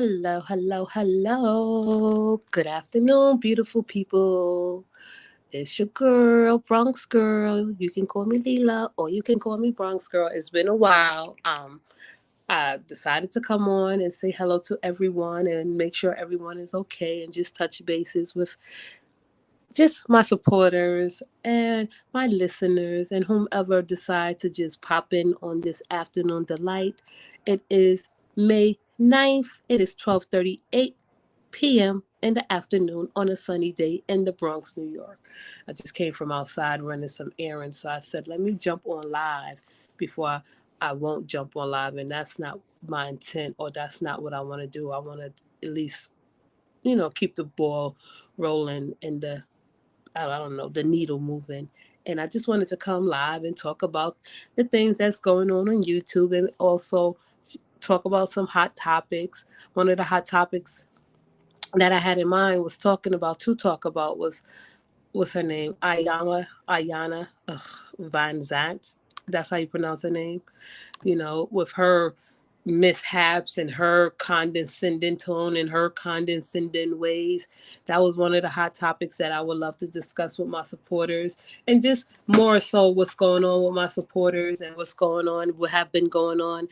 Hello, hello, hello. Good afternoon, beautiful people. It's your girl, Bronx Girl. You can call me Leela or you can call me Bronx Girl. It's been a while. I decided to come on and say hello to everyone and make sure everyone is okay and just touch bases with just my supporters and my listeners and whomever decide to just pop in on this afternoon delight. It is May 9th. It is 12:38 p.m. in the afternoon on a sunny day in the Bronx, New York. I just came from outside running some errands, so I said, let me jump on live before I won't jump on live, and that's not my intent, or that's not what I want to do. I want to at least, keep the ball rolling and I don't know, the needle moving. And I just wanted to come live and talk about the things that's going on YouTube, and also talk about some hot topics. One of the hot topics that I had in mind was talk about was what's her name? Iyanla Vanzant. That's how you pronounce her name. With her mishaps and her condescending tone and her condescending ways. That was one of the hot topics that I would love to discuss with my supporters, and just more so what's going on with my supporters and what's going on, what have been going on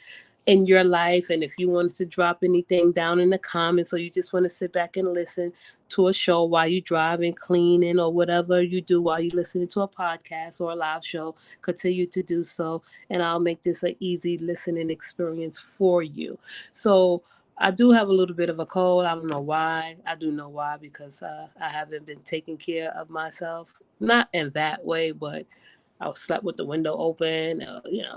in your life. And if you wanted to drop anything down in the comments, or you just want to sit back and listen to a show while you driving, cleaning, or whatever you do while you're listening to a podcast or a live show, continue to do so. And I'll make this an easy listening experience for you. So I do have a little bit of a cold. I don't know why. I do know why, because I haven't been taking care of myself. Not in that way, but I slept with the window open,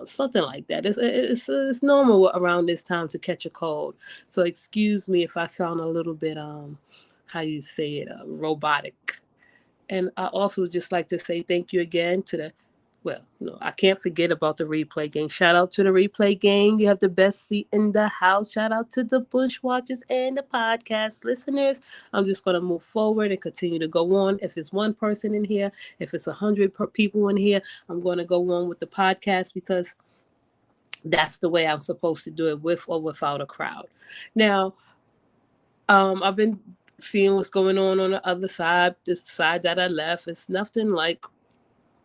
something like that. It's normal around this time to catch a cold. So excuse me if I sound a little bit how you say it, robotic. And I also would just like to say thank you again to the, well, no, I can't forget about the replay gang. Shout out to the replay gang. You have the best seat in the house. Shout out to the Bushwatchers and the podcast listeners. I'm just going to move forward and continue to go on. If it's one person in here, if it's 100 people in here, I'm going to go on with the podcast, because that's the way I'm supposed to do it, with or without a crowd. Now, I've been seeing what's going on the other side, the side that I left. It's nothing like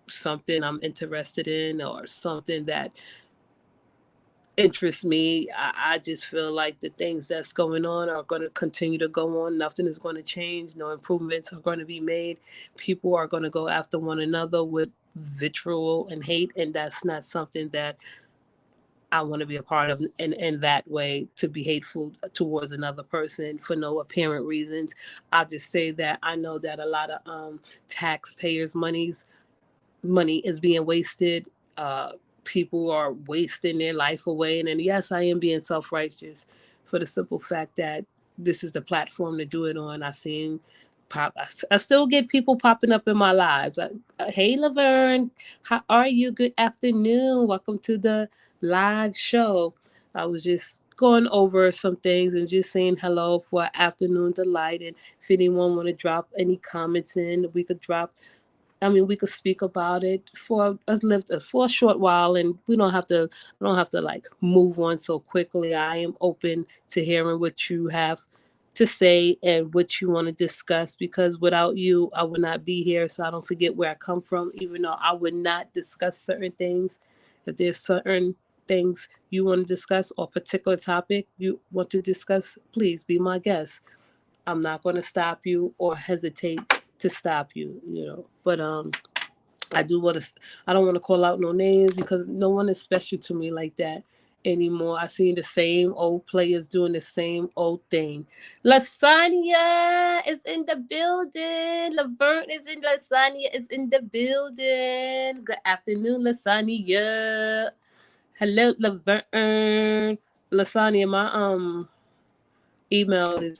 something I'm interested in or something that interests me. I just feel like the things that's going on are going to continue to go on. Nothing is going to change. No improvements are going to be made. People are going to go after one another with vitriol and hate, and that's not something that I want to be a part of, in that way, to be hateful towards another person for no apparent reasons. I'll just say that I know that a lot of taxpayers' money is being wasted. People are wasting their life away. And then, yes, I am being self righteous for the simple fact that this is the platform to do it on. I've seen pop. I still get people popping up in my lives. Hey, Laverne, how are you? Good afternoon. Welcome to the live show. I was just going over some things and just saying hello for afternoon delight. And if anyone want to drop any comments in, we could drop. I mean, we could speak about it for a short while, and we don't have to. I don't have to like move on so quickly. I am open to hearing what you have to say and what you want to discuss, because without you, I would not be here. So I don't forget where I come from, even though I would not discuss certain things. If there's certain things you want to discuss, or particular topic you want to discuss, please be my guest. I'm not going to stop you or hesitate to stop you, But I do want to. I don't want to call out no names, because no one is special to me like that anymore. I seen the same old players doing the same old thing. Lasagna is in the building. Laverne is in. Lasagna is in the building. Good afternoon, Lasagna. Hello, Laverne. Lasagna, my email is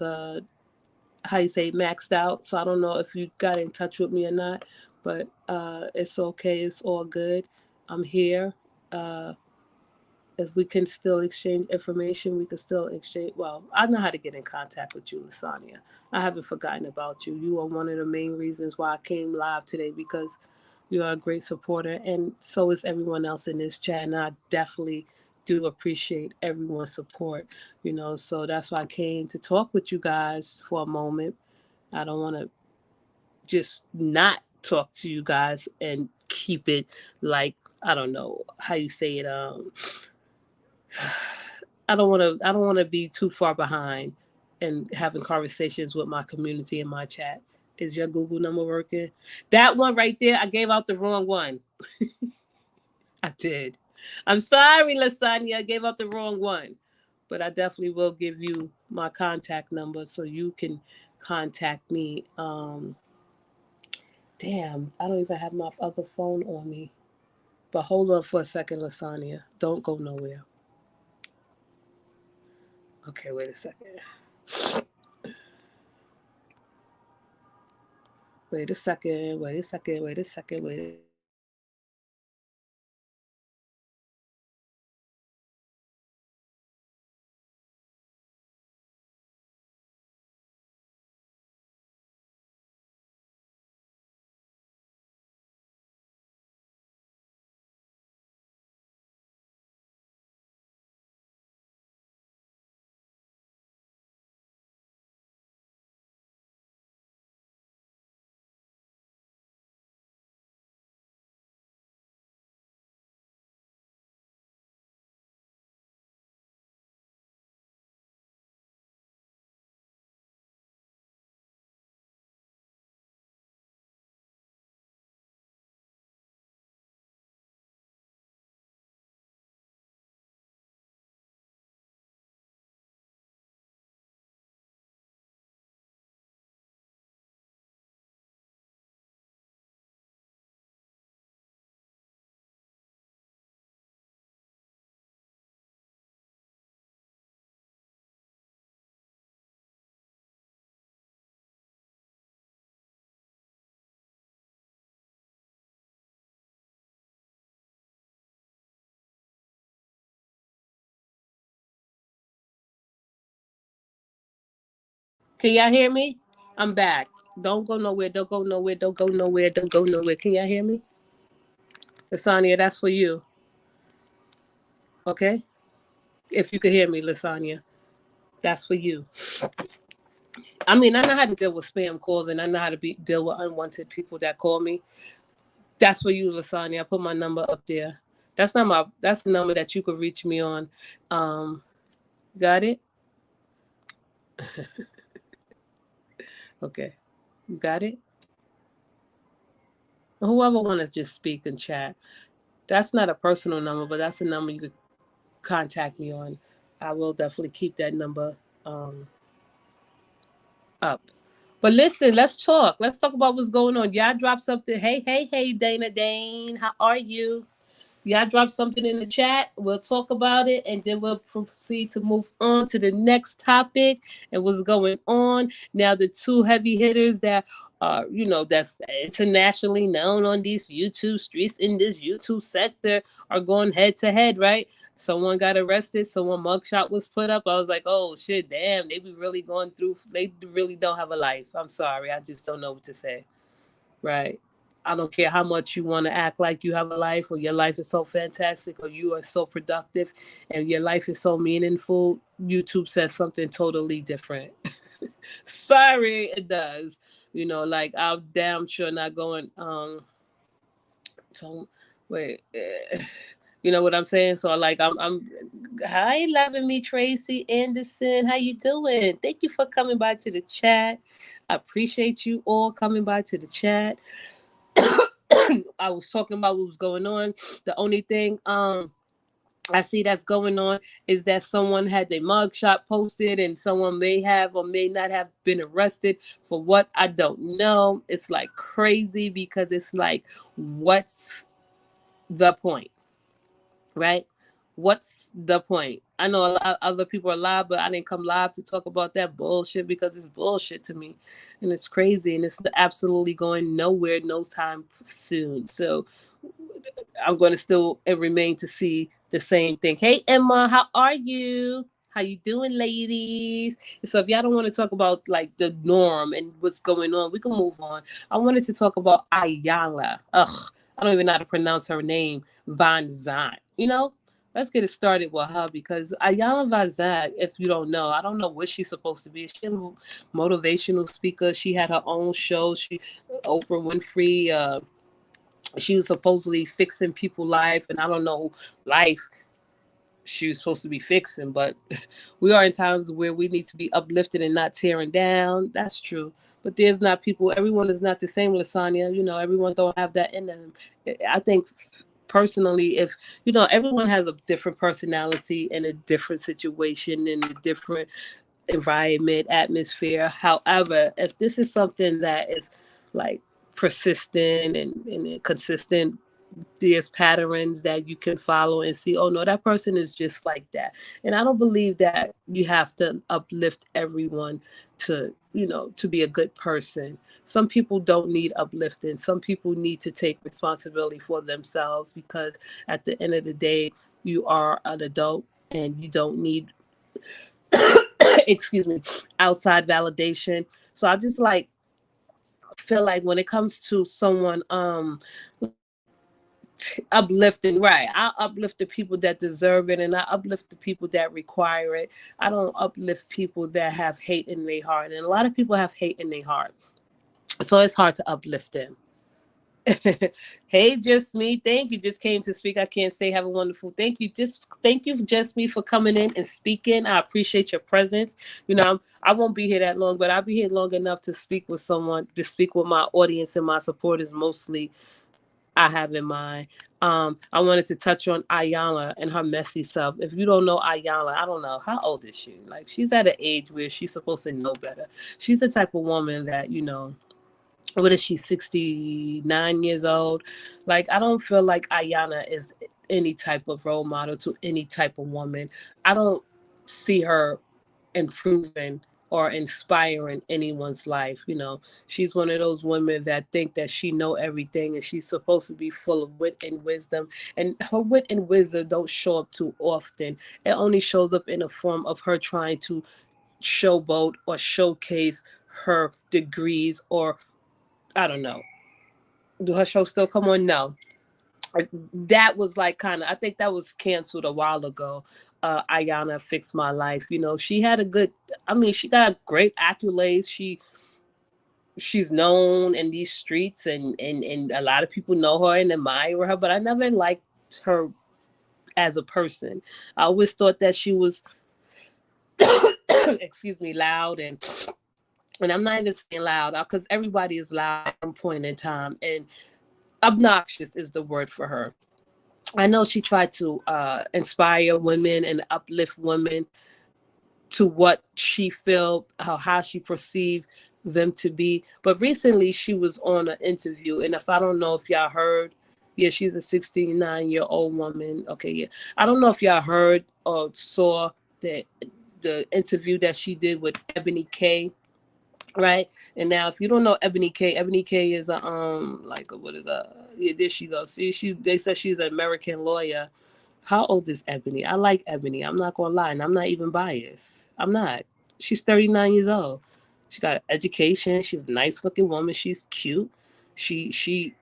how you say, maxed out. So I don't know if you got in touch with me or not, but it's okay. It's all good. I'm here. Uh, if we can still exchange information, we can still exchange. Well, I know how to get in contact with you, Lasagna. I haven't forgotten about you. You are one of the main reasons why I came live today, because you are a great supporter, and so is everyone else in this chat. And I definitely do appreciate everyone's support, so that's why I came to talk with you guys for a moment. I don't want to just not talk to you guys and keep it like, I don't know how you say it. I don't want to be too far behind and having conversations with my community in my chat. Is your Google number working? That one right there, I gave out the wrong one. I did. I'm sorry, Lasagna. I gave out the wrong one. But I definitely will give you my contact number so you can contact me. Damn, I don't even have my other phone on me. But hold on for a second, Lasagna. Don't go nowhere. Okay, wait a second. Wait a second. Wait a second. Wait a second. Wait a second. Can y'all hear me? I'm back. Don't go nowhere. Don't go nowhere. Don't go nowhere. Don't go nowhere. Can y'all hear me? Lasagna, that's for you. Okay? If you can hear me, Lasagna, that's for you. I mean, I know how to deal with spam calls and I know how to deal with unwanted people that call me. That's for you, Lasagna. I put my number up there. That's the number that you could reach me on. Um, got it? Okay. You got it? Whoever wanna just speak and chat. That's not a personal number, but that's a number you could contact me on. I will definitely keep that number um up. But listen, let's talk. Let's talk about what's going on. Y'all drop something. Hey, hey, hey, Dana Dane. How are you? Y'all drop something in the chat. We'll talk about it and then we'll proceed to move on to the next topic and what's going on. Now, the two heavy hitters that are, that's internationally known on these YouTube streets in this YouTube sector are going head to head, right? Someone got arrested, someone mugshot was put up. I was like, oh shit, damn, they be really going through, they really don't have a life. I'm sorry, I just don't know what to say, right? I don't care how much you want to act like you have a life or your life is so fantastic or you are so productive and your life is so meaningful. YouTube says something totally different. Sorry, it does. Like I'm damn sure not going. So, wait. You know what I'm saying? So like I'm hi loving me Tracy Anderson. How you doing? Thank you for coming by to the chat. I appreciate you all coming by to the chat. I was talking about what was going on. The only thing I see that's going on is that someone had their mugshot posted and someone may have or may not have been arrested for what I don't know. It's like crazy because it's like, what's the point? Right? What's the point? I know a lot of other people are live, but I didn't come live to talk about that bullshit because it's bullshit to me. And it's crazy and it's absolutely going nowhere no time soon. So I'm going to still remain to see the same thing. Hey, Emma, how are you? How you doing, ladies? So if y'all don't want to talk about like the norm and what's going on, we can move on. I wanted to talk about Iyanla. Ugh, I don't even know how to pronounce her name. Vanzant. let's get it started with her because Iyanla Vanzant, if you don't know, I don't know what she's supposed to be. Is she a motivational speaker? She had her own show. She Oprah Winfrey. She was supposedly fixing people's life, and I don't know life she was supposed to be fixing, but we are in times where we need to be uplifted and not tearing down. That's true. But there's not people, everyone is not the same, Lasagna. Everyone don't have that in them. I think personally, if, everyone has a different personality and a different situation and a different environment, atmosphere. However, if this is something that is like persistent and consistent, there's patterns that you can follow and see, oh no, that person is just like that. And I don't believe that you have to uplift everyone to be a good person. Some people don't need uplifting. Some people need to take responsibility for themselves, because at the end of the day, you are an adult and you don't need excuse me, outside validation. So I just like feel like when it comes to someone uplifting, right, I uplift the people that deserve it and I uplift the people that require it. I don't uplift people that have hate in their heart, and a lot of people have hate in their heart, so it's hard to uplift them. Hey, just me. Thank you. Just came to speak. I can't say have a wonderful. Thank you, just me, for coming in and speaking. I appreciate your presence. I won't be here that long, but I'll be here long enough to speak with someone, to speak with my audience and my supporters mostly. I have in mind. I wanted to touch on Iyanla and her messy self. If you don't know Iyanla, I don't know how old is she. Like, she's at an age where she's supposed to know better. She's the type of woman that what is she, 69 years old? Like, I don't feel like Iyanla is any type of role model to any type of woman. I don't see her improving or inspiring anyone's life. She's one of those women that think that she know everything and she's supposed to be full of wit and wisdom, and her wit and wisdom don't show up too often. It only shows up in the form of her trying to showboat or showcase her degrees, or I don't know. Do her show still come on? No. That was like kind of, I think that was canceled a while ago. Iyanla Fixed My Life. She had a good, I mean, she got great accolades. She's known in these streets, and a lot of people know her and admire her, but I never liked her as a person. I always thought that she was excuse me, loud, and I'm not even saying loud because everybody is loud at some point in time, and obnoxious is the word for her. I know she tried to inspire women and uplift women to what she felt, how she perceived them to be. But recently she was on an interview, and if I don't know if y'all heard, yeah, she's a 69-year-old woman. Okay, yeah. I don't know if y'all heard or saw the interview that she did with Ebony K, right? And now, if you don't know Ebony K is a like what is yeah, there she goes. See, they said she's an American lawyer. How old is Ebony? I like Ebony. I'm not gonna lie, and I'm not even biased. I'm not. She's 39 years old. She got education. She's a nice looking woman. She's cute. She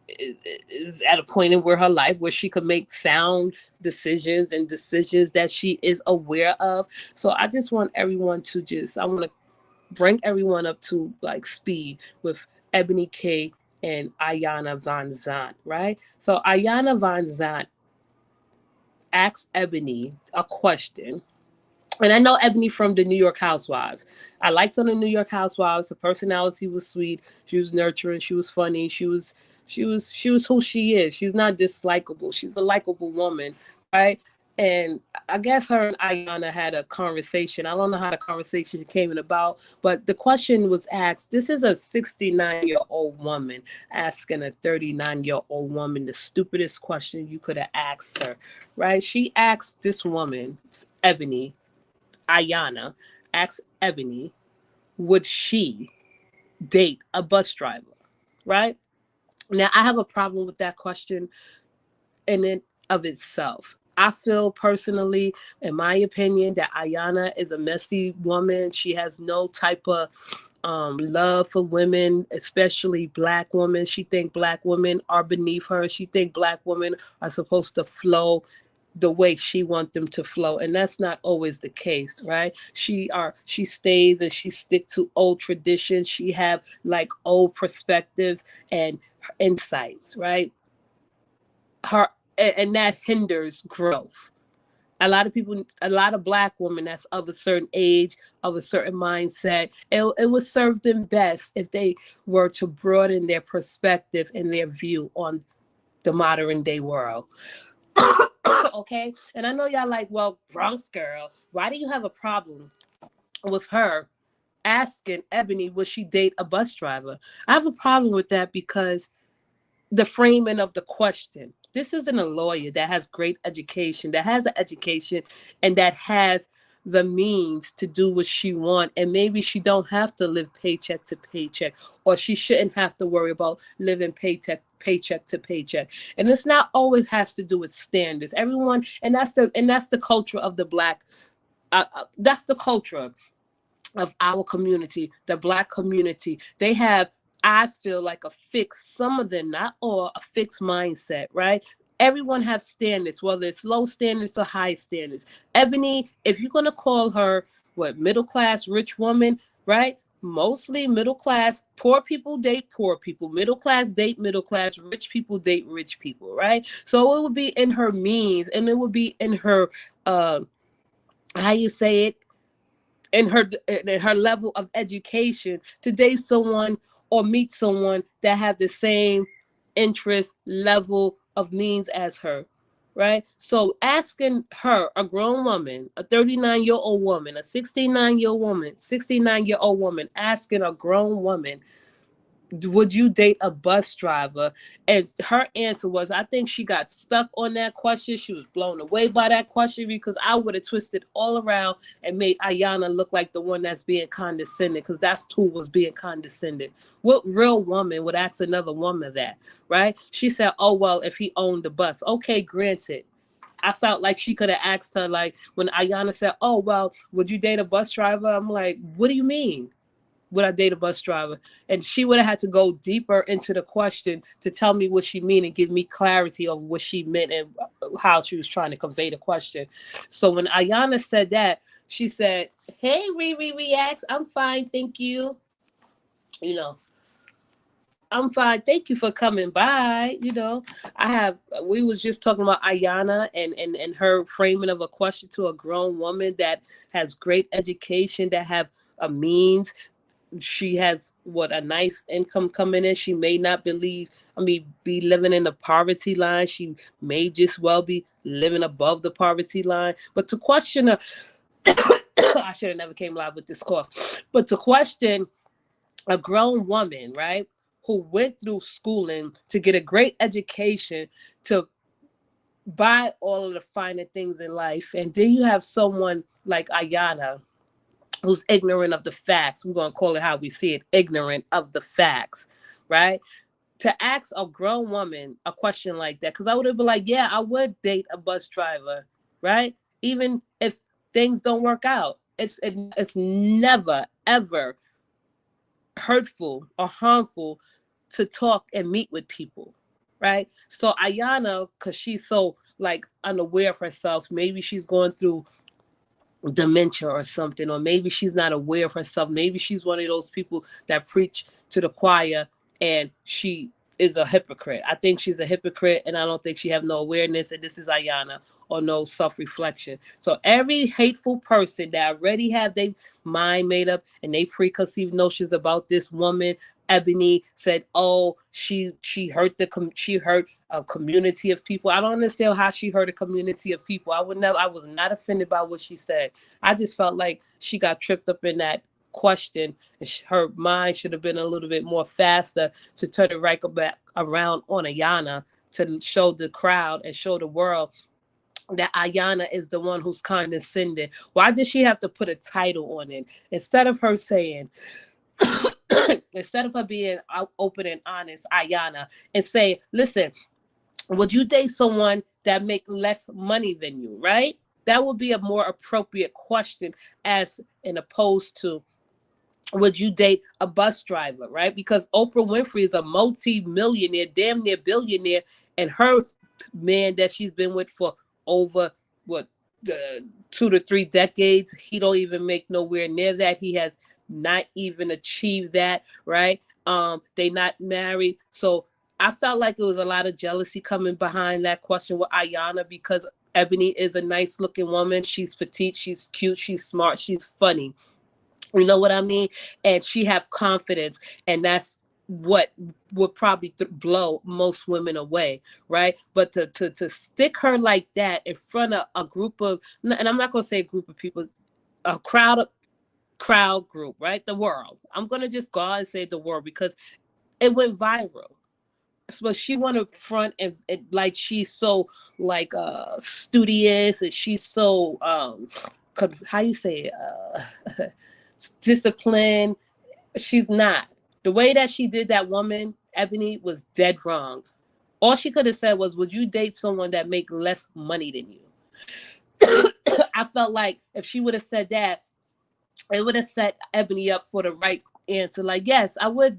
is at a point in where her life where she could make sound decisions and decisions that she is aware of. So I just want everyone to I want to bring everyone up to like speed with Ebony K and Iyanla Vanzant, right? So Iyanla Vanzant asked Ebony a question. And I know Ebony from the New York Housewives. I liked her on the New York Housewives. Her personality was sweet. She was nurturing. She was funny. She was who she is. She's not dislikable. She's a likable woman, right? And I guess her and Iyanla had a conversation. I don't know how the conversation came about, but the question was asked. This is a 69-year-old woman asking a 39-year-old woman the stupidest question you could have asked her, right? She asked this woman, Ebony, Iyanla, asked Ebony, would she date a bus driver? Right? Now, I have a problem with that question in and of itself. I feel personally, in my opinion, that Iyanla is a messy woman. She has no type of love for women, especially black women. She think black women are beneath her. She think black women are supposed to flow the way she wants them to flow, and that's not always the case, right? She stays and she stick to old traditions. She have like old perspectives and insights, right? Her and that hinders growth. A lot of people, a lot of black women that's of a certain age, of a certain mindset, it would serve them best if they were to broaden their perspective and their view on the modern day world. Okay, and I know y'all like, well, Bronx girl, why do you have a problem with her asking Ebony would she date a bus driver? I have a problem with that because the framing of the question. This isn't a lawyer that has great education, that has an education, and that has the means to do what she wants. And maybe she don't have to live paycheck to paycheck, or she shouldn't have to worry about living paycheck to paycheck. And it's not always has to do with standards. Everyone, and that's the culture of the black. That's the culture of our community, the black community. They have, I feel like, a fixed, some of them, not all, a fixed mindset, right? Everyone has standards, whether it's low standards or high standards. Ebony, if you're gonna call her what, middle class, rich woman, right? Mostly middle class, poor people date poor people, middle class date middle class, rich people date rich people, right? So it would be in her means, and it would be in her how you say it, in her level of education to date someone or meet someone that have the same interest level of means as her, right? So asking her, a grown woman, a 39-year-old woman, a 69-year-old woman, asking a grown woman, would you date a bus driver? And her answer was, I think she got stuck on that question. She was blown away by that question, because I would have twisted all around and made Iyanla look like the one that's being condescending, because that's who was being condescended. What real woman would ask another woman that, right? She said, oh, well, if he owned the bus. Okay, granted. I felt like she could have asked her, like, when Iyanla said, oh, well, would you date a bus driver? I'm like, what do you mean? Would I date a bus driver? And she would have had to go deeper into the question to tell me what she meant and give me clarity of what she meant and how she was trying to convey the question. So when Iyanla said that, she said, hey, Riri Reacts, I'm fine, thank you. You know, I'm fine. Thank you for coming by. We was just talking about Iyanla and her framing of a question to a grown woman that has great education, that have a means. She has a nice income coming in. She may not be living in the poverty line. She may just well be living above the poverty line. But to question her, I should have never came live with this cough. But to question a grown woman, right, who went through schooling to get a great education, to buy all of the finer things in life, and then you have someone like Iyanla, who's ignorant of the facts. We're going to call it how we see it, ignorant of the facts, right? To ask a grown woman a question like that, because I would have been like, yeah, I would date a bus driver, right? Even if things don't work out. It's never, ever hurtful or harmful to talk and meet with people, right? So Iyanla, because she's so like unaware of herself, maybe she's going through dementia or something, or maybe she's not aware of herself. Maybe she's one of those people that preach to the choir and she is a hypocrite. I think she's a hypocrite, and I don't think she have no awareness, and this is Iyanla, or no self-reflection. So every hateful person that already have their mind made up and they preconceived notions about this woman, Ebony, said, oh, she hurt she hurt a community of people. I don't understand how she hurt a community of people. I was not offended by what she said. I just felt like she got tripped up in that question, and her mind should have been a little bit more faster to turn it right back around on Iyanla, to show the crowd and show the world that Iyanla is the one who's condescending. Why did she have to put a title on it instead of her saying, instead of her being open and honest, Iyanla, and say, listen, would you date someone that make less money than you, right? That would be a more appropriate question, as in opposed to, would you date a bus driver, right? Because Oprah Winfrey is a multi-millionaire, damn near billionaire, and her man that she's been with for over what the 2 to 3 decades. He don't even make nowhere near that. He has not even achieved that, right? They not married. So I felt like it was a lot of jealousy coming behind that question with Iyanla, because Ebony is a nice looking woman. She's petite, she's cute, she's smart, she's funny. You know what I mean? And she have confidence, and that's what would probably blow most women away, right? But to stick her like that in front of a group of, and I'm not gonna say a group of people, a crowd group, right? The world. I'm gonna just go out and say the world because it went viral. So she wanted front and like she's so like studious, and she's so how you say disciplined. She's not. The way that she did that woman, Ebony, was dead wrong. All she could have said was, would you date someone that make less money than you? I felt like if she would have said that, it would have set Ebony up for the right answer. Like, yes, I would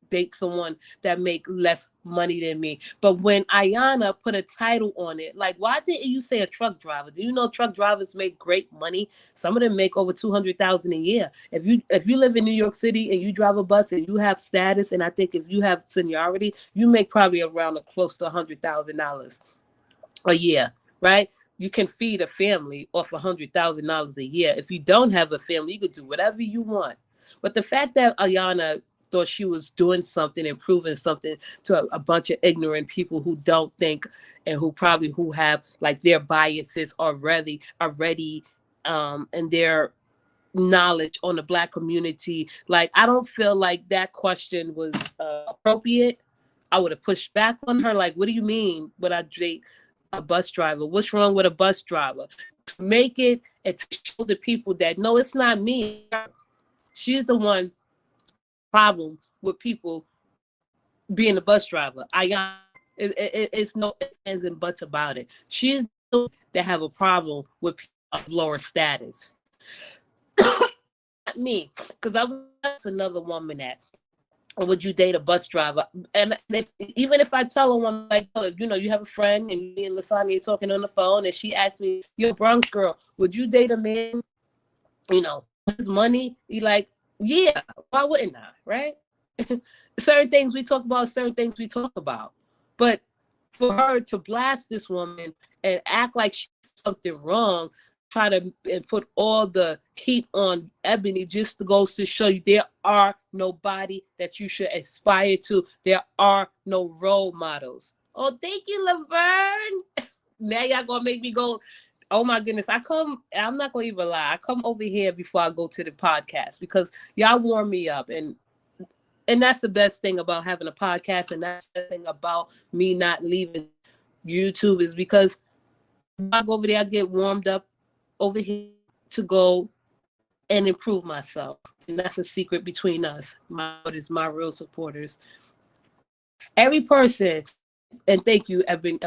date someone that make less money than me. But when Iyanla put a title on it, like, why didn't you say a truck driver? Do you know truck drivers make great money? Some of them make over $200,000 a year. If you live in New York City and you drive a bus and you have status, and I think if you have seniority, you make probably around close to $100,000 a year, right? You can feed a family off $100,000 a year. If you don't have a family, you could do whatever you want. But the fact that Iyanla thought she was doing something and proving something to a bunch of ignorant people who don't think, and who have like their biases already and their knowledge on the Black community, like, I don't feel like that question was appropriate. I would have pushed back on her, like, what do you mean would I date a bus driver? What's wrong with a bus driver? To make it and to show the people that no, it's not me. She's the one problem with people being a bus driver. It's no ifs, ands, and buts about it. She's the one that have a problem with people of lower status. Not me, because I was another woman that, or would you date a bus driver? And even if I tell a woman, like, oh, you have a friend and me and Lasagna are talking on the phone, and she asks me, you're a Bronx girl, would you date a man, his money? You like, yeah, why wouldn't I, right? Certain things we talk about, certain things we talk about. But for her to blast this woman and act like she's something wrong, try to and put all the heat on Ebony, just goes to show you there are nobody that you should aspire to. There are no role models. Oh, thank you, Laverne. Now y'all gonna make me go. Oh my goodness, I'm not gonna even lie. I come over here before I go to the podcast because y'all warm me up, and that's the best thing about having a podcast, and that's the thing about me not leaving YouTube, is because I go over there, I get warmed up over here to go and improve myself. And that's a secret between us. My real supporters. Every person, and thank you, Ebony,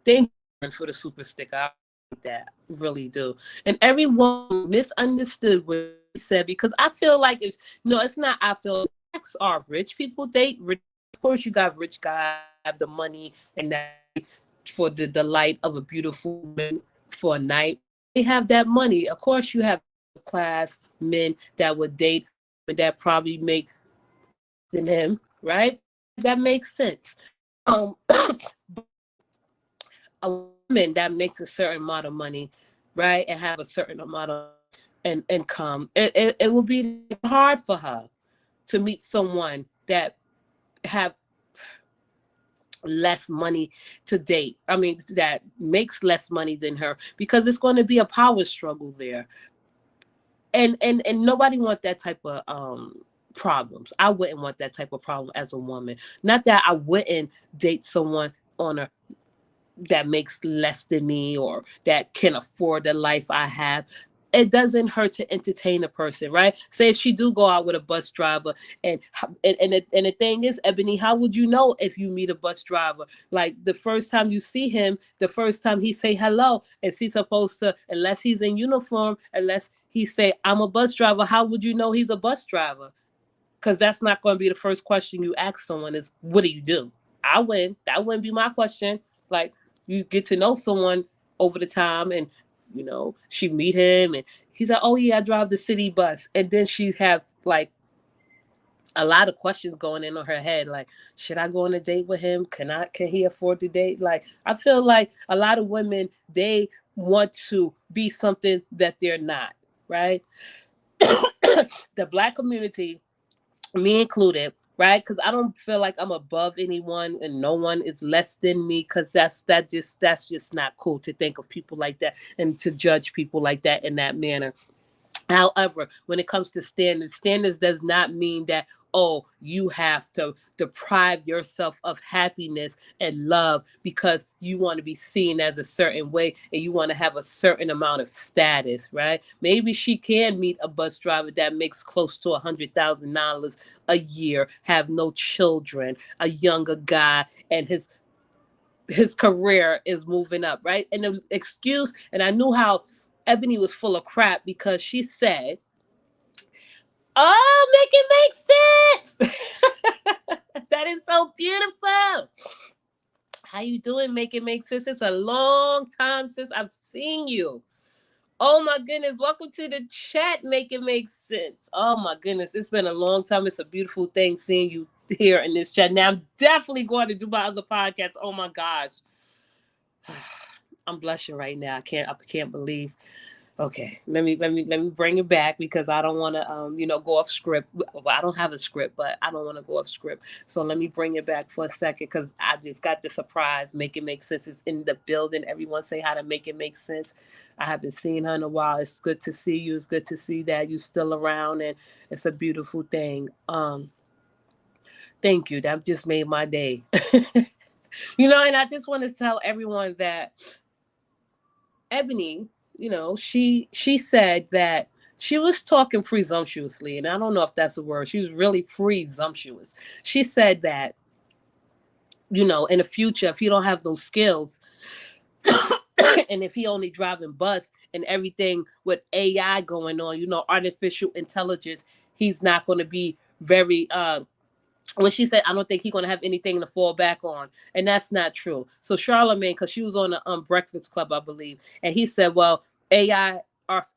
thank you for the super sticker. I like that, really do. And everyone misunderstood what he said, because I feel like it's not, I feel blacks are rich people date rich. Of course, you got rich guys have the money and that for the delight of a beautiful woman for a night. They have that money. Of course, you have class men that would date, but that probably make than him, right? That makes sense. A woman that makes a certain amount of money, right, and have a certain amount of income, it will be hard for her to meet someone that have less money to date. I mean, that makes less money than her, because it's going to be a power struggle there. And nobody wants that type of problems. I wouldn't want that type of problem as a woman. Not that I wouldn't date someone that makes less than me or that can afford the life I have. It doesn't hurt to entertain a person, right? Say if she do go out with a bus driver, and the thing is, Ebony, how would you know if you meet a bus driver? Like, the first time you see him, the first time he say hello, is he supposed to, unless he's in uniform, unless he say, I'm a bus driver, how would you know he's a bus driver? Because that's not going to be the first question you ask someone is, what do you do? That wouldn't be my question. Like, you get to know someone over the time, and she meet him, and he's like, oh yeah, I drive the city bus, and then she have like a lot of questions going in on her head, like, should I go on a date with him? Can he afford the date? Like, I feel like a lot of women, they want to be something that they're not, right? The Black community, me included, right? Because I don't feel like I'm above anyone and no one is less than me, because that's just not cool to think of people like that and to judge people like that in that manner. However, when it comes to standards does not mean that, oh, you have to deprive yourself of happiness and love because you want to be seen as a certain way and you want to have a certain amount of status, right? Maybe she can meet a bus driver that makes close to $100,000 a year, have no children, a younger guy, and his career is moving up, right? And the excuse, and I knew how Ebony was full of crap because she said, oh, make it make sense. That is so beautiful. How you doing? Make it make sense. It's a long time since I've seen you. Oh my goodness. Welcome to the chat. Make it make sense. Oh my goodness. It's been a long time. It's a beautiful thing seeing you here in this chat. Now I'm definitely going to do my other podcast. Oh my gosh. I'm blushing right now. I can't believe. Okay, let me bring it back because I don't want to go off script. Well, I don't have a script, but I don't want to go off script. So let me bring it back for a second because I just got the surprise. Make it make sense. It's in the building. Everyone say how to make it make sense. I haven't seen her in a while. It's good to see you. It's good to see that you're still around, and it's a beautiful thing. Thank you. That just made my day. And I just want to tell everyone that Ebony, she said that she was talking presumptuously, and I don't know if that's a word. She was really presumptuous. She said that, in the future, if you don't have those skills, and if he only driving bus and everything with AI going on, artificial intelligence, he's not going to be very when she said, I don't think he's going to have anything to fall back on. And that's not true. So Charlemagne, because she was on the Breakfast Club, I believe, and he said, well, AI,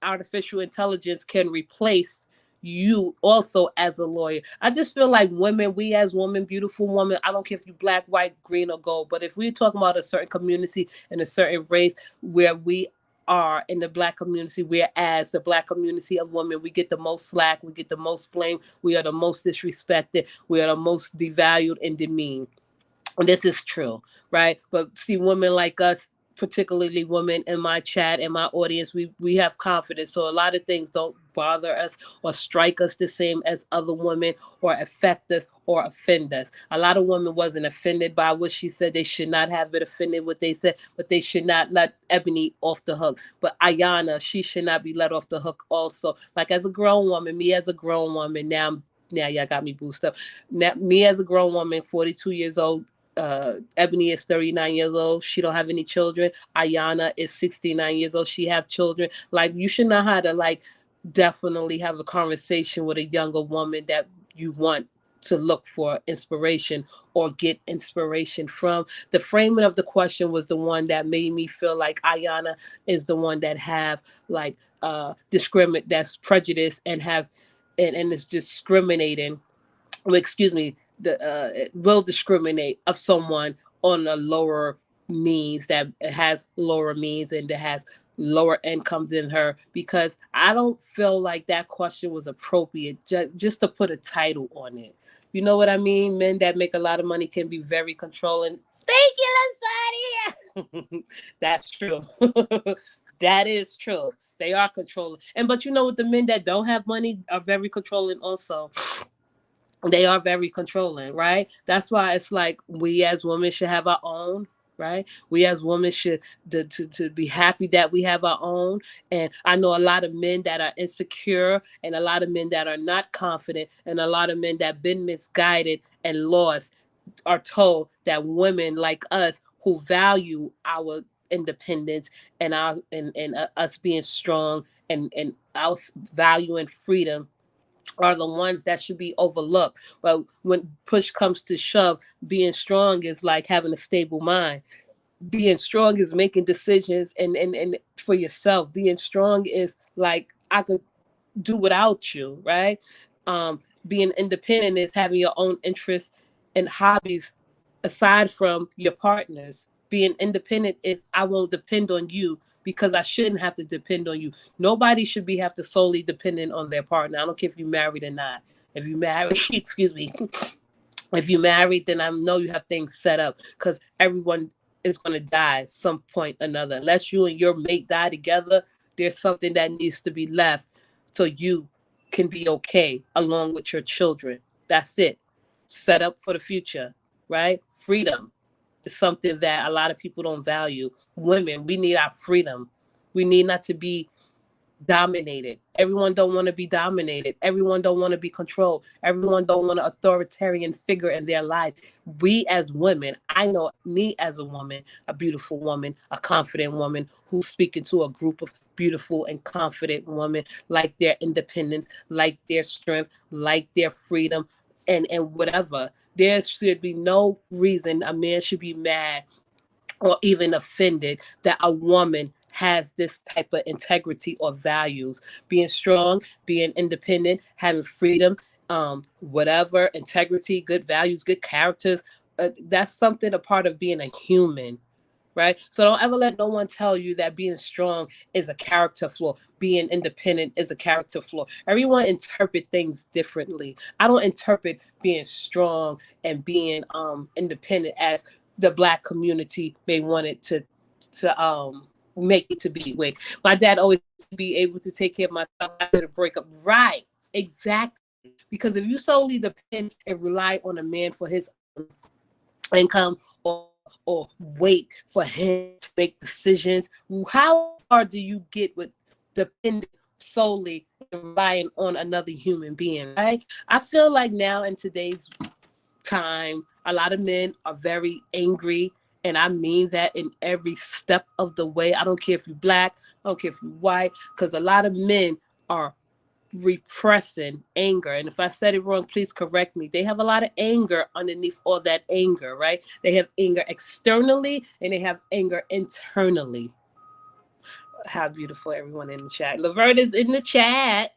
artificial intelligence, can replace you also as a lawyer. I just feel like women, we as women, beautiful women, I don't care if you black, white, green, or gold, but if we're talking about a certain community and a certain race where we are in the Black community, whereas the Black community of women, we get the most slack, we get the most blame, we are the most disrespected, we are the most devalued and demeaned. And this is true, right? But see, women like us, particularly women in my chat and my audience, we have confidence. So a lot of things don't bother us or strike us the same as other women or affect us or offend us. A lot of women wasn't offended by what she said. They should not have been offended what they said, but they should not let Ebony off the hook. But Iyanla, she should not be let off the hook also. Like, as a grown woman, me as a grown woman, now y'all got me boosted up. Now, me as a grown woman, 42 years old, Ebony is 39 years old. She don't have any children. Iyanla is 69 years old. She have children. Like, you should know how to, like, definitely have a conversation with a younger woman that you want to look for inspiration or get inspiration from. The framing of the question was the one that made me feel like Iyanla is the one that have, like, discriminate, that's prejudice and have and is discriminating. Well, excuse me, will discriminate of someone on a lower means, that has lower means and that has lower incomes than her, because I don't feel like that question was appropriate just to put a title on it. You know what I mean? Men that make a lot of money can be very controlling. Thank you, Lasadia. That's true. That is true. They are controlling. But you know what? The men that don't have money are very controlling also. They are very controlling, right? That's why it's like we as women should have our own, right? We as women should to be happy that we have our own. And I know a lot of men that are insecure, and a lot of men that are not confident, and a lot of men that been misguided and lost are told that women like us who value our independence and our and us being strong and us valuing freedom are the ones that should be overlooked. But when push comes to shove, being strong is like having a stable mind. Being strong is making decisions and for yourself. Being strong is like, I could do without you, right? Um, Being independent is having your own interests and hobbies aside from your partners. Being independent is, I won't depend on you because I shouldn't have to depend on you. Nobody should be have to solely dependent on their partner. I don't care if you're married or not. If you married, excuse me, if you're married, then I know you have things set up because everyone is going to die at some point or another. Unless you and your mate die together, there's something that needs to be left so you can be okay along with your children. That's it. Set up for the future, right? Freedom is something that a lot of people don't value. Women, we need our freedom. We need not to be dominated. Everyone don't want to be dominated. Everyone don't want to be controlled. Everyone don't want an authoritarian figure in their life. We as women, I know me as a woman, a beautiful woman, a confident woman who's speaking to a group of beautiful and confident women, like their independence, like their strength, like their freedom, and whatever. There should be no reason a man should be mad or even offended that a woman has this type of integrity or values. Being strong, being independent, having freedom, whatever, integrity, good values, good characters. That's something a part of being a human, right? So don't ever let no one tell you that being strong is a character flaw. Being independent is a character flaw. Everyone interpret things differently. I don't interpret being strong and being independent as the Black community may want it to make it to be. Wait, my dad always be able to take care of myself after the breakup. Right, exactly. Because if you solely depend and rely on a man for his income, or wait for him to make decisions, how far do you get with depending solely and relying on another human being, right? I feel like now in today's time, a lot of men are very angry. And I mean that in every step of the way. I don't care if you're Black, I don't care if you're white, because a lot of men are repressing anger. And if I said it wrong, please correct me. They have a lot of anger underneath all that anger, right? They have anger externally and they have anger internally. How beautiful, everyone in the chat. Laverne is in the chat.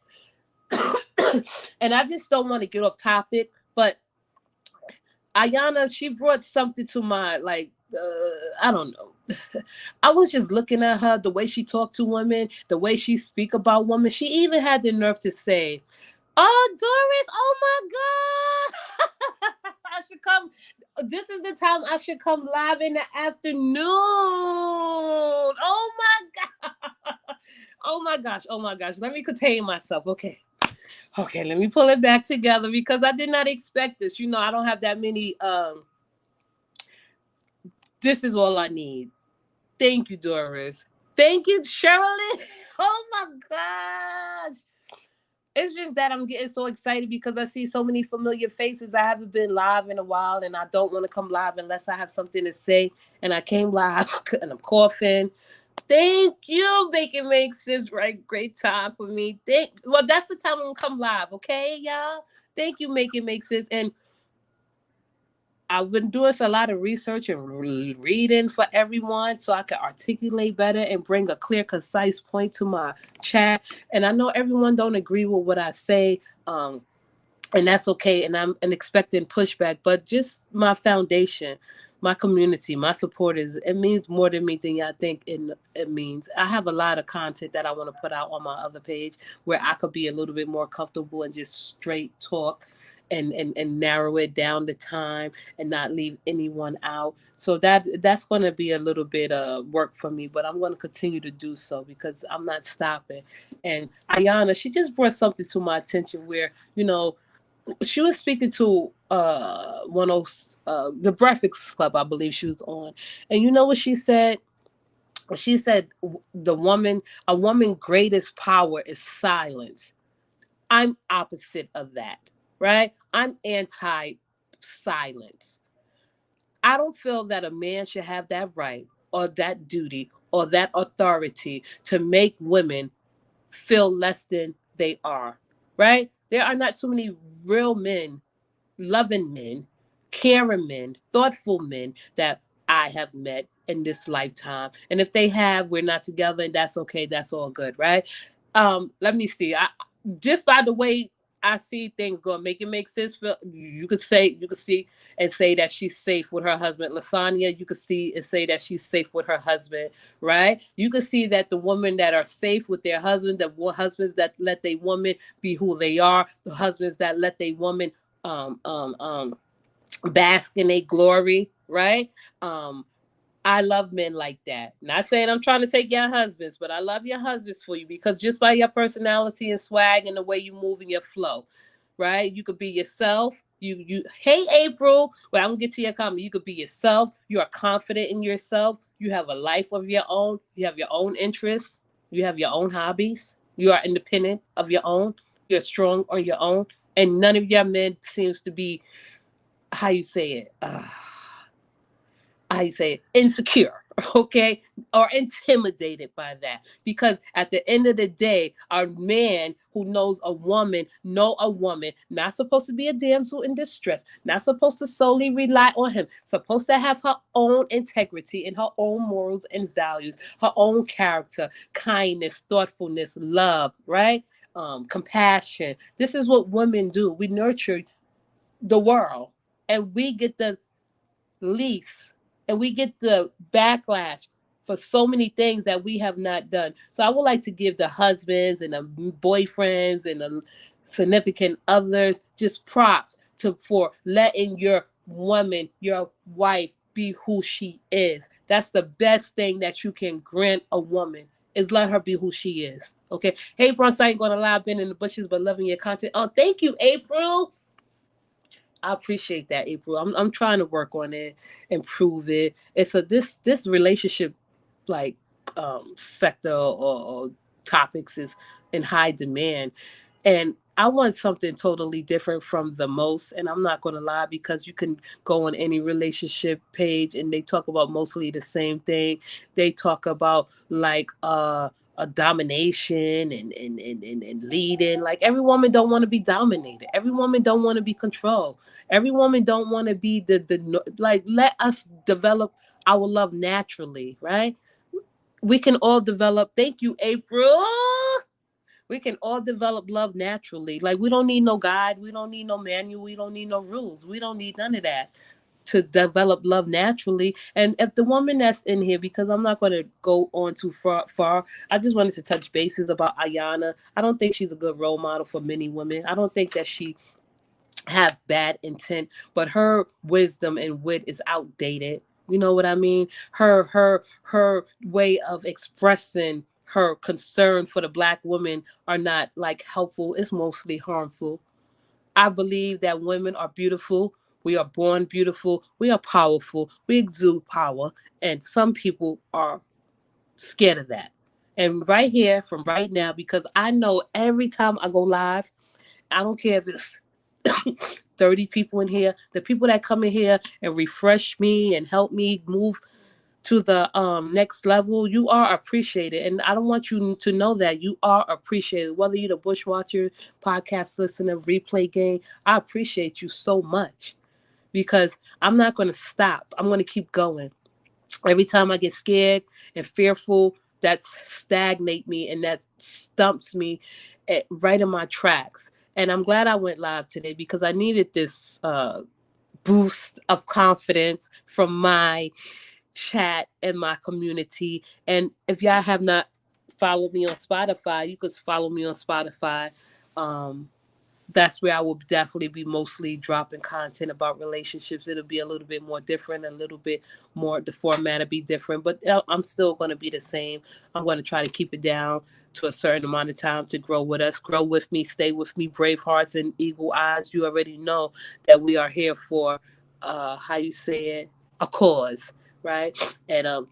And I just don't want to get off topic, but Iyanla, she brought something to my, like, I don't know. I was just looking at her, the way she talked to women, the way she speak about women. She even had the nerve to say, "Oh, Doris, oh my God, I should come. This is the time I should come live in the afternoon. Oh my God, oh my gosh, oh my gosh. Let me contain myself, okay." Okay, let me pull it back together because I did not expect this. You know, I don't have that many. This is all I need. Thank you, Doris. Thank you, Shirley. Oh my gosh. It's just that I'm getting so excited because I see so many familiar faces. I haven't been live in a while and I don't want to come live unless I have something to say. And I came live and I'm coughing. Thank you, Bacon Makes Sense, right? Great time for me. Well, that's the time I'm gonna come live, okay, y'all? Thank you, Make It Make Sense. And I've been doing a lot of research and reading for everyone so I can articulate better and bring a clear, concise point to my chat. And I know everyone don't agree with what I say. And that's okay. And I'm expecting pushback, but just my foundation, my community, my supporters, it means more to me than y'all think it means. I have a lot of content that I want to put out on my other page where I could be a little bit more comfortable and just straight talk and narrow it down the time and not leave anyone out. So that's going to be a little bit of work for me, but I'm going to continue to do so because I'm not stopping. And Iyanla, she just brought something to my attention where, she was speaking to one of the Breakfast Club, I believe she was on, and you know what she said? She said a woman greatest power is silence. I'm opposite of that, right? I'm anti silence. I don't feel that a man should have that right or that duty or that authority to make women feel less than they are, right? There are not too many real men, loving men, caring men, thoughtful men that I have met in this lifetime. And if they have, we're not together, and that's okay. That's all good, right? Let me see. I just by the way I see things going, make it make sense. You could see and say that she's safe with her husband. Lasagna, you could see and say that she's safe with her husband, right? You could see that the women that are safe with their husband, the husbands that let their woman be who they are, the husbands that let their woman um um um bask in their glory, right? Um, I love men like that. Not saying I'm trying to take your husbands, but I love your husbands for you because just by your personality and swag and the way you move and your flow, right? You could be yourself. Hey April. Well, I'm gonna get to your comment. You could be yourself. You are confident in yourself. You have a life of your own. You have your own interests. You have your own hobbies. You are independent of your own. You're strong on your own. And none of your men seems to be, how you say it, how you say it, insecure, okay, or intimidated by that. Because at the end of the day, our man who knows a woman, know a woman, not supposed to be a damsel in distress, not supposed to solely rely on him, supposed to have her own integrity and her own morals and values, her own character, kindness, thoughtfulness, love, right? Compassion. This is what women do. We nurture the world, and we get the lease, and we get the backlash for so many things that we have not done. So I would like to give the husbands and the boyfriends and the significant others just props to for letting your woman, your wife, be who she is. That's the best thing that you can grant a woman, is let her be who she is. Okay. Hey Bronx, I ain't gonna lie, I've been in the bushes but loving your content. Oh, thank you, April. I appreciate that, April. I'm trying to work on it, improve it. It's a this relationship like sector or topics is in high demand, and I want something totally different from the most. And I'm not going to lie, because you can go on any relationship page and they talk about mostly the same thing. They talk about like a domination and leading. Like every woman don't want to be dominated. Every woman don't want to be controlled. Every woman don't want to be the like. Let us develop our love naturally, right? We can all develop. Thank you, April. We can all develop love naturally. Like we don't need no guide. We don't need no manual. We don't need no rules. We don't need none of that to develop love naturally. And if the woman that's in here, because I'm not going to go on too far, I just wanted to touch bases about Iyanla. I don't think she's a good role model for many women. I don't think that she have bad intent, but her wisdom and wit is outdated. You know what I mean? Her way of expressing her concern for the black woman are not like helpful. It's mostly harmful. I believe that women are beautiful. We are born beautiful. We are powerful. We exude power. And some people are scared of that. And right here, from right now, because I know every time I go live, I don't care if it's 30 people in here, the people that come in here and refresh me and help me move to the next level, you are appreciated. And I don't want you to know that you are appreciated. Whether you're the Bushwatcher, podcast listener, replay game, I appreciate you so much, because I'm not going to stop. I'm going to keep going. Every time I get scared and fearful, that stagnate me and that stumps me right in my tracks. And I'm glad I went live today because I needed this boost of confidence from my chat and my community. And if y'all have not followed me on Spotify, you could follow me on Spotify. Um, that's where I will definitely be mostly dropping content about relationships. It'll be a little bit more different, a little bit more, the format will be different, but I'm still going to be the same. I'm going to try to keep it down to a certain amount of time to grow with us, grow with me, stay with me, brave hearts and eagle eyes. You already know that we are here for, how you say it, a cause, right? And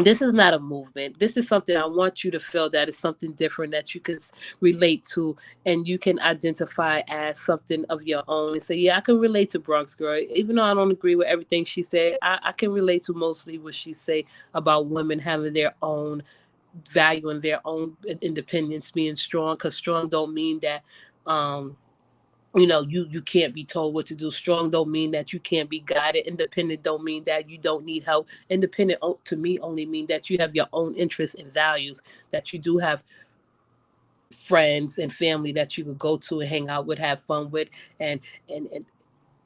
this is not a movement. This is something I want you to feel that is something different that you can relate to, and you can identify as something of your own and say, yeah, I can relate to Bronx Girl. Even though I don't agree with everything she said, I can relate to mostly what she say about women having their own value and their own independence, being strong, because strong don't mean that you can't be told what to do. Strong don't mean that you can't be guided. Independent don't mean that you don't need help. Independent to me only mean that you have your own interests and values, that you do have friends and family that you could go to and hang out with, have fun with, and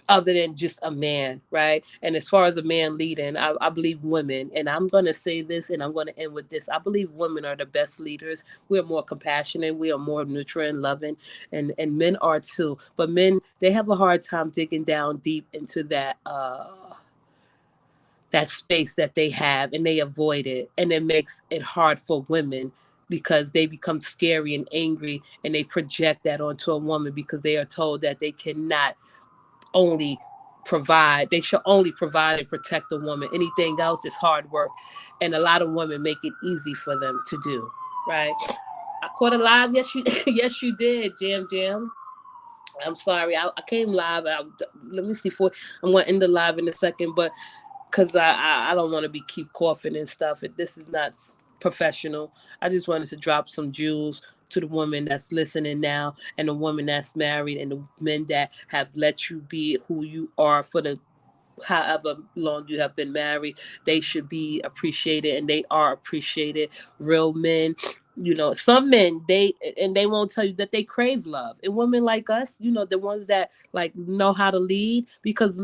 other than just a man, right? And as far as a man leading, I believe women, and I'm going to say this and I'm going to end with this. I believe women are the best leaders. We're more compassionate. We are more nurturing, loving, and men are too. But men, they have a hard time digging down deep into that space that they have, and they avoid it. And it makes it hard for women because they become scary and angry, and they project that onto a woman because they are told that they cannot only they should only provide and protect the woman. Anything else is hard work, and a lot of women make it easy for them to do, right? I caught a live. Yes, you yes, you did. Jam. I'm sorry, I came live. Let me see. I'm going to end the live in a second, but because I don't want to be keep coughing and stuff. This is not professional. I just wanted to drop some jewels to the woman that's listening now, and the woman that's married, and the men that have let you be who you are for the however long you have been married. They should be appreciated, and they are appreciated. Real men, some men, they won't tell you that they crave love. And women like us, the ones that like know how to lead, because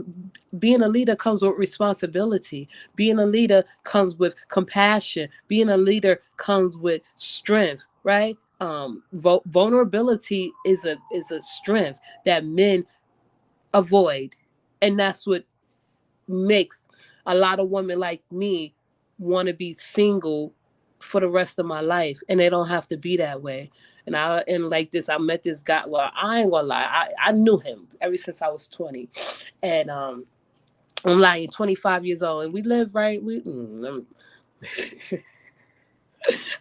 being a leader comes with responsibility. Being a leader comes with compassion. Being a leader comes with strength, right? Vulnerability is a strength that men avoid, and that's what makes a lot of women like me want to be single for the rest of my life, and they don't have to be that way. And like this, I met this guy. Well, I ain't gonna lie, I knew him ever since I was 20, and I'm lying, 25 years old, and we live right.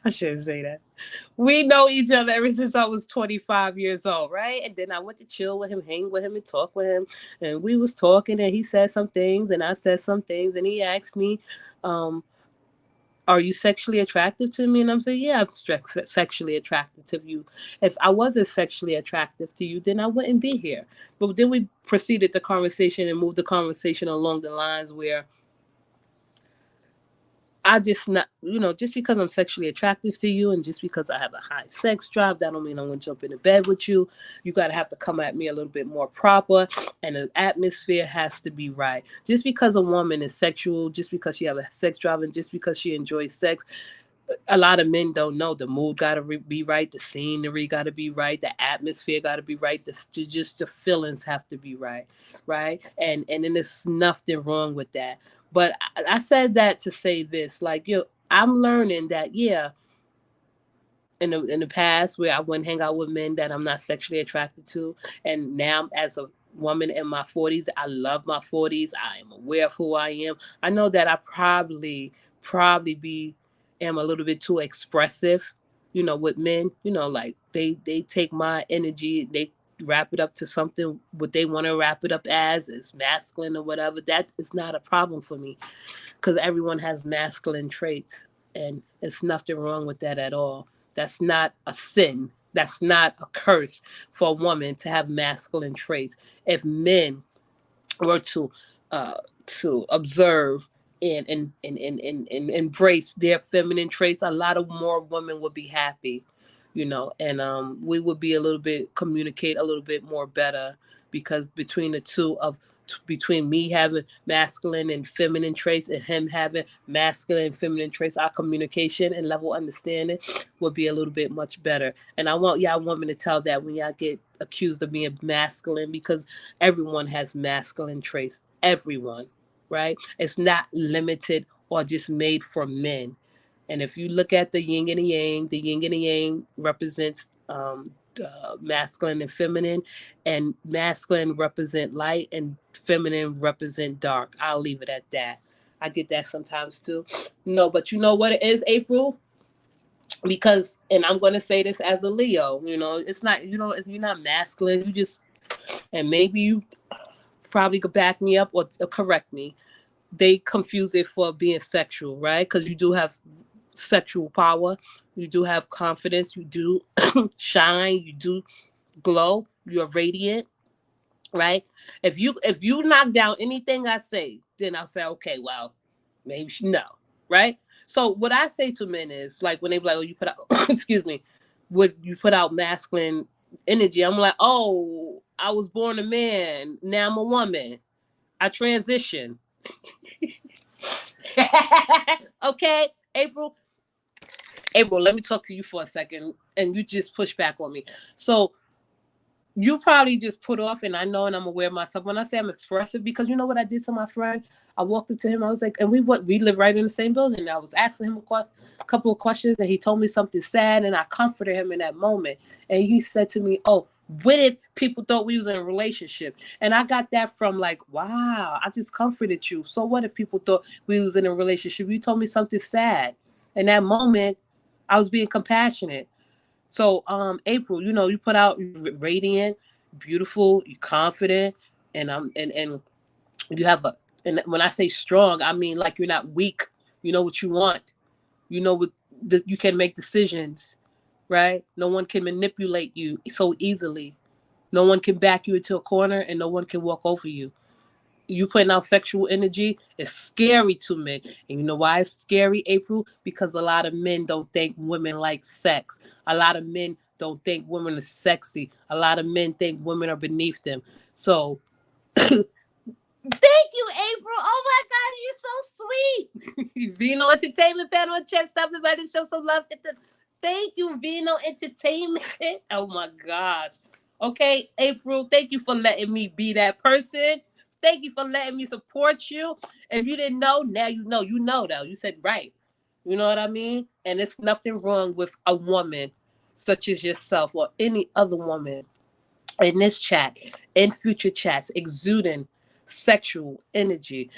I shouldn't say that. We know each other ever since I was 25 years old, right? And then I went to chill with him, hang with him, and talk with him. And we was talking, and he said some things, and I said some things, and he asked me, um, "Are you sexually attractive to me?" And I'm saying, "Yeah, I'm sexually attracted to you. If I wasn't sexually attractive to you, then I wouldn't be here." But then we proceeded the conversation and moved the conversation along the lines where I just not, just because I'm sexually attractive to you and just because I have a high sex drive, that don't mean I'm gonna jump into bed with you. You gotta have to come at me a little bit more proper, and the atmosphere has to be right. Just because a woman is sexual, just because she have a sex drive, and just because she enjoys sex, a lot of men don't know the mood got to be right, the scenery got to be right, the atmosphere got to be right, just the feelings have to be right, right? And then there's nothing wrong with that. But I said that to say this, like, I'm learning that, yeah, in the past where I wouldn't hang out with men that I'm not sexually attracted to, and now as a woman in my 40s, I love my 40s. I am aware of who I am. I know that I probably be am a little bit too expressive, with men. Like they take my energy, they wrap it up to something what they want to wrap it up as is masculine or whatever. That is not a problem for me, because everyone has masculine traits, and it's nothing wrong with that at all. That's not a sin. That's not a curse for a woman to have masculine traits. If men were uh, to observe and embrace their feminine traits, a lot of more women would be happy, and we would be a little bit communicate a little bit more better, because between the two of between me having masculine and feminine traits and him having masculine and feminine traits, our communication and level understanding would be a little bit much better. And I want y'all women to tell that when y'all get accused of being masculine, because everyone has masculine traits. Everyone, right? It's not limited or just made for men. And if you look at the yin and the yin and the yang represents masculine and feminine, and masculine represent light, and feminine represent dark. I'll leave it at that. I get that sometimes too. No, but you know what it is, April? Because, and I'm going to say this as a Leo, it's not, you're not masculine. You just, and maybe you probably could back me up or correct me. They confuse it for being sexual, right? Because you do have sexual power, you do have confidence, you do shine, you do glow, you're radiant. right? If you knock down anything I say, then I'll say, okay, well, maybe no, right? So what I say to men is like when they be like, oh, you put out, excuse me, would you put out masculine energy? I'm like, oh, I was born a man, now I'm a woman. I transition. Okay, April. April, let me talk to you for a second, and you just push back on me. So you probably just put off, and I know, and I'm aware of myself when I say I'm expressive, because you know what I did to my friend. I walked up to him. I was like, and we live right in the same building. And I was asking him a couple of questions, and he told me something sad, and I comforted him in that moment. And he said to me, "Oh, what if people thought we was in a relationship?" And I got that from like, wow, I just comforted you. So what if people thought we was in a relationship? You told me something sad. In that moment, I was being compassionate. So, April, you put out radiant, beautiful, you confident, and you have a. And when I say strong, I mean like you're not weak. You know what you want. You know what you can make decisions, right? No one can manipulate you so easily. No one can back you into a corner, and no one can walk over you. You putting out sexual energy is scary to men. And you know why it's scary, April? Because a lot of men don't think women like sex. A lot of men don't think women are sexy. A lot of men think women are beneath them. So thank you, April. Oh my God, you're so sweet. Vino Entertainment Panel and Chest. Stop everybody to show some love. Thank you, Vino Entertainment. Oh my gosh. Okay, April, thank you for letting me be that person. Thank you for letting me support you. If you didn't know, now you know. You know, though. You said right. You know what I mean? And it's nothing wrong with a woman such as yourself or any other woman in this chat, in future chats, exuding sexual energy.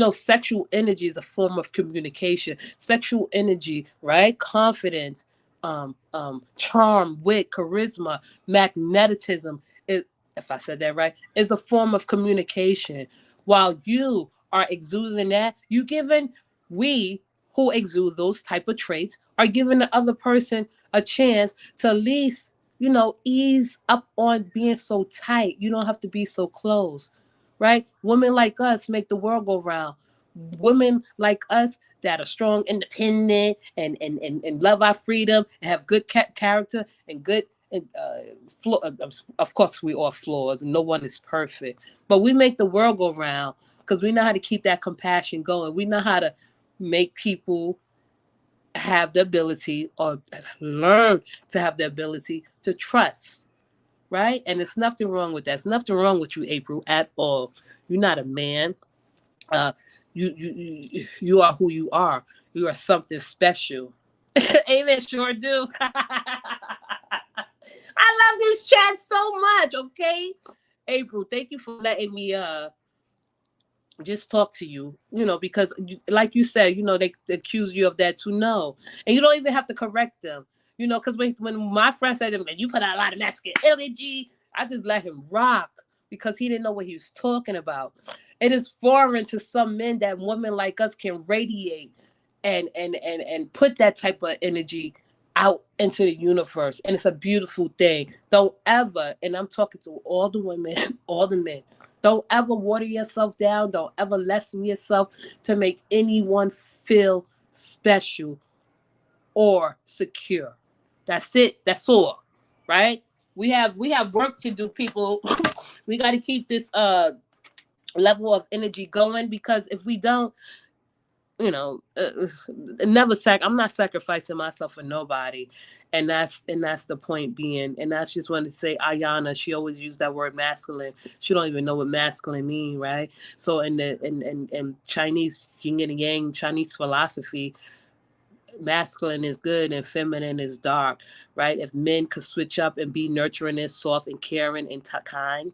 Sexual energy is a form of communication. Sexual energy, right? Confidence, charm, wit, charisma, magnetism. If I said that right, is a form of communication. While you are exuding that, we who exude those type of traits are giving the other person a chance to at least ease up on being so tight. You don't have to be so close, right? Women like us make the world go round. Women like us that are strong, independent, and love our freedom and have good character and good and of course we all flaws and no one is perfect, but we make the world go round because we know how to keep that compassion going. We know how to make people have the ability or learn to have the ability to trust, right? And there's nothing wrong with that. There's nothing wrong with you, April, at all. You're not a man. Uh, you are who you are. You are something special. Amen. Sure do. I love this chat so much. Okay, April, thank you for letting me just talk to you, because like you said, they accuse you of that too. No, and you don't even have to correct them, because when my friend said to me, you put out a lot of masculine energy, I just let him rock because he didn't know what he was talking about. It is foreign to some men that women like us can radiate and put that type of energy out into the universe, and it's a beautiful thing. Don't ever, and I'm talking to all the women, all the men, don't ever water yourself down. Don't ever lessen yourself to make anyone feel special or secure. That's it. That's all. Right? We have work to do, people. We got to keep this level of energy going, because if we don't, never I'm not sacrificing myself for nobody. And that's the point being. And that's just wanted to say, Iyanla, she always used that word masculine. She don't even know what masculine mean, right? So in Chinese yin and yang, Chinese philosophy, masculine is good and feminine is dark, right? If men could switch up and be nurturing and soft and caring and kind,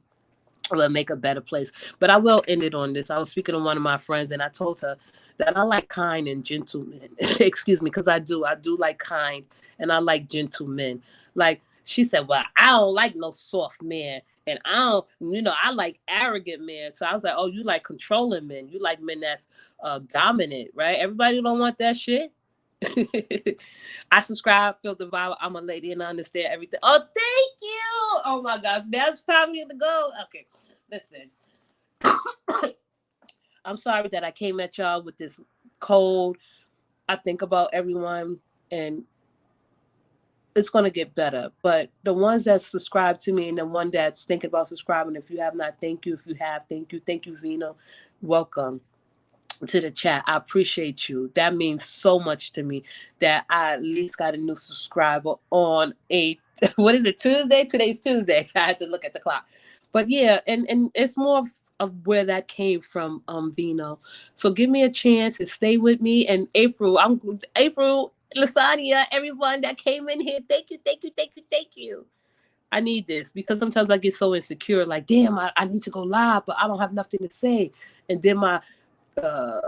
will make a better place. But I will end it on this. I was speaking to one of my friends, and I told her that I like kind and gentlemen. Excuse me, because I do like kind, and I like gentlemen. Like she said, well, I don't like no soft man. And I don't, I like arrogant men. So I was like, oh, you like controlling men. You like men that's dominant, right? Everybody don't want that shit. I subscribe, feel the vibe. I'm a lady and I understand everything. Oh, thank you. Oh my gosh. Now it's time for you to go. Okay. Listen, I'm sorry that I came at y'all with this cold. I think about everyone, and it's going to get better. But the ones that subscribe to me and the one that's thinking about subscribing, if you have not, thank you. If you have, thank you. Thank you, Vino. Welcome to the chat. I appreciate you. That means so much to me that I at least got a new subscriber on a what is it, Tuesday? Today's Tuesday. I had to look at the clock. But yeah, and it's more of where that came from, Vino. So give me a chance and stay with me. And April, Lasagna, everyone that came in here, thank you, thank you, thank you, thank you. I need this because sometimes I get so insecure, like, damn, I need to go live, but I don't have nothing to say. And then my uh,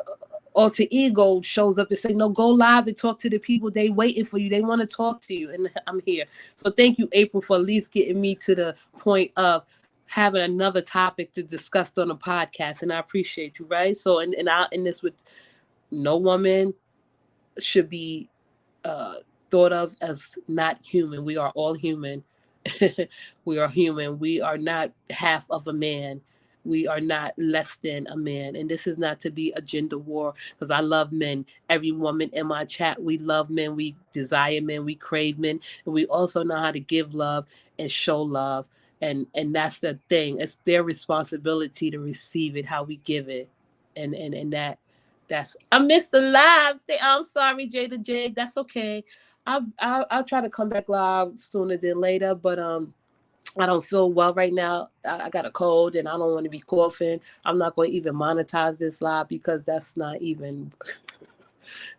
alter ego shows up and say, no, go live and talk to the people. They waiting for you. They want to talk to you. And I'm here. So thank you, April, for at least getting me to the point of having another topic to discuss on a podcast. And I appreciate you, right? So, and I'll end this with no woman should be uh, thought of as not human. We are all human. We are human. We are not half of a man. We are not less than a man. And this is not to be a gender war because I love men. Every woman in my chat, we love men. We desire men. We crave men. And we also know how to give love and show love. And that's the thing. It's their responsibility to receive it, how we give it. And that's I missed the live thing. I'm sorry, Jada J. That's okay. I'll try to come back live sooner than later, but I don't feel well right now. I got a cold and I don't want to be coughing. I'm not going to even monetize this live because that's not even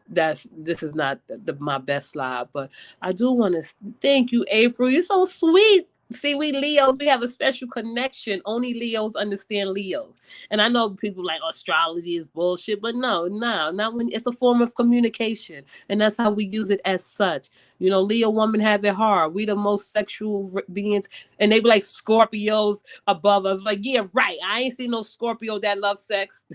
this is not my best live. But I do want to thank you, April. You're so sweet. See, we Leos, we have a special connection. Only Leos understand Leos. And I know people like astrology is bullshit, but no, not when it's a form of communication. And that's how we use it as such. You know, Leo women have it hard. We the most sexual beings. And they be like Scorpios above us. Like, yeah, right. I ain't seen no Scorpio that loves sex.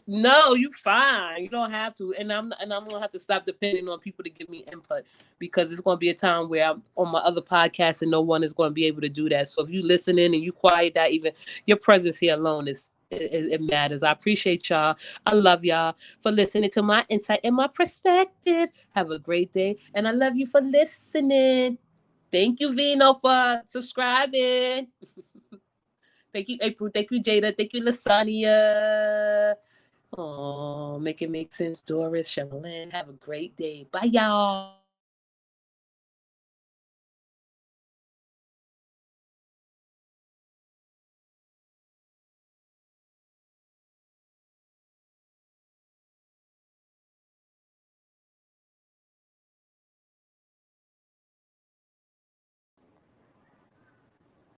No, you fine. You don't have to, and I'm gonna have to stop depending on people to give me input because it's gonna be a time where I'm on my other podcast and no one is gonna be able to do that. So if you listening and you quiet, that even your presence here alone it matters. I appreciate y'all. I love y'all for listening to my insight and my perspective. Have a great day, and I love you for listening. Thank you, Vino, for subscribing. Thank you, April. Thank you, Jada. Thank you, Lasagna. Oh, make it make sense, Doris, Shemelin. Have a great day. Bye, y'all.